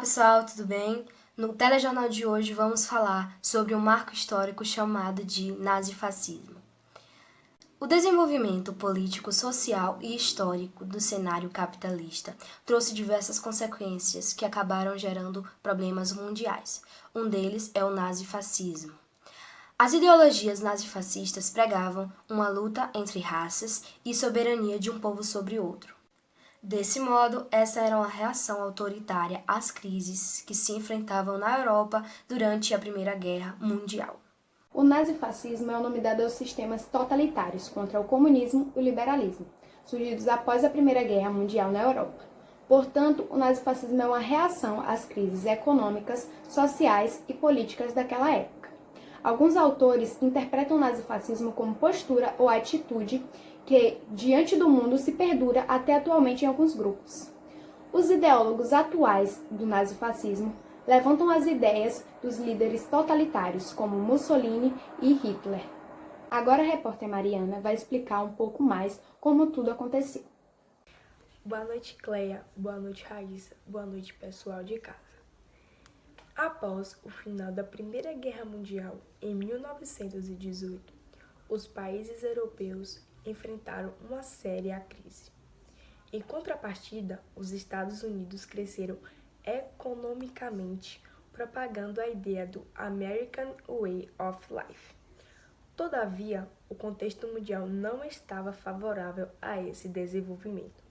pessoal, tudo bem? No telejornal de hoje vamos falar sobre um marco histórico chamado de nazifascismo. O desenvolvimento político, social e histórico do cenário capitalista trouxe diversas consequências que acabaram gerando problemas mundiais. Um deles é o nazifascismo. As ideologias nazifascistas pregavam uma luta entre raças e soberania de um povo sobre outro. Desse modo, essa era uma reação autoritária às crises que se enfrentavam na Europa durante a Primeira Guerra Mundial. O nazifascismo é o nome dado aos sistemas totalitários contra o comunismo e o liberalismo, surgidos após a Primeira Guerra Mundial na Europa. Portanto, o nazifascismo é uma reação às crises econômicas, sociais e políticas daquela época. Alguns autores interpretam o nazifascismo como postura ou atitude que, diante do mundo, se perdura até atualmente em alguns grupos. Os ideólogos atuais do nazifascismo levantam as ideias dos líderes totalitários como Mussolini e Hitler. Agora a repórter Mariana vai explicar um pouco mais como tudo aconteceu. Boa noite, Cleia. Boa noite, Raíssa. Boa noite, pessoal de casa. Após o final da Primeira Guerra Mundial, em 1918, os países europeus enfrentaram uma séria crise. Em contrapartida, os Estados Unidos cresceram economicamente, propagando a ideia do American Way of Life. Todavia, o contexto mundial não estava favorável a esse desenvolvimento,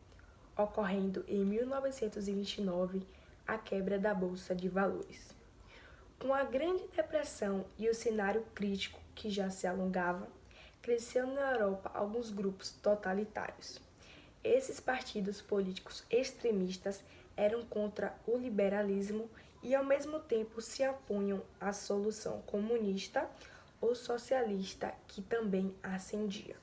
ocorrendo em 1929 a quebra da Bolsa de Valores. Com a Grande Depressão e o cenário crítico que já se alongava, cresceu na Europa alguns grupos totalitários. Esses partidos políticos extremistas eram contra o liberalismo e, ao mesmo tempo, se opunham à solução comunista ou socialista que também ascendia.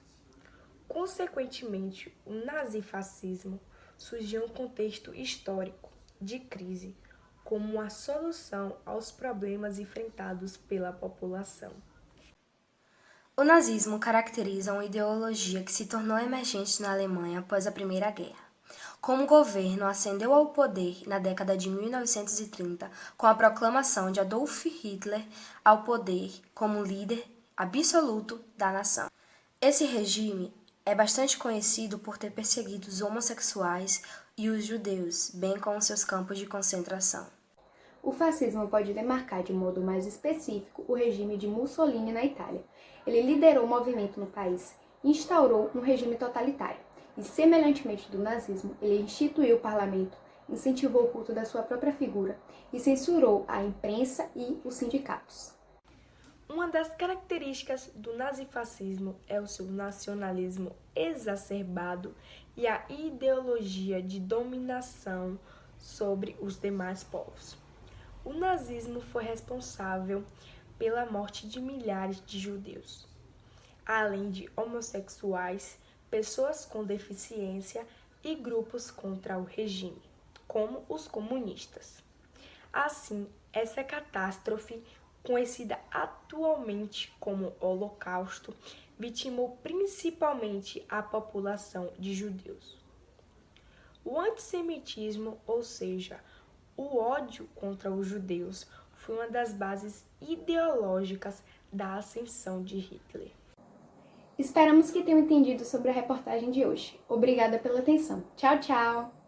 Consequentemente, o nazifascismo surgiu em um contexto histórico de crise, como uma solução aos problemas enfrentados pela população. O nazismo caracteriza uma ideologia que se tornou emergente na Alemanha após a Primeira Guerra. Como o governo ascendeu ao poder na década de 1930 com a proclamação de Adolf Hitler ao poder como líder absoluto da nação. Esse regime é bastante conhecido por ter perseguido os homossexuais e os judeus, bem como seus campos de concentração. O fascismo pode demarcar de modo mais específico o regime de Mussolini na Itália. Ele liderou o movimento no país e instaurou um regime totalitário. E, semelhantemente do nazismo, ele instituiu o parlamento, incentivou o culto da sua própria figura e censurou a imprensa e os sindicatos. Uma das características do nazifascismo é o seu nacionalismo exacerbado e a ideologia de dominação sobre os demais povos. O nazismo foi responsável pela morte de milhares de judeus, além de homossexuais, pessoas com deficiência e grupos contra o regime, como os comunistas. Assim, essa catástrofe, conhecida atualmente como Holocausto, vitimou principalmente a população de judeus. O antissemitismo, ou seja, o ódio contra os judeus, foi uma das bases ideológicas da ascensão de Hitler. Esperamos que tenham entendido sobre a reportagem de hoje. Obrigada pela atenção. Tchau, tchau!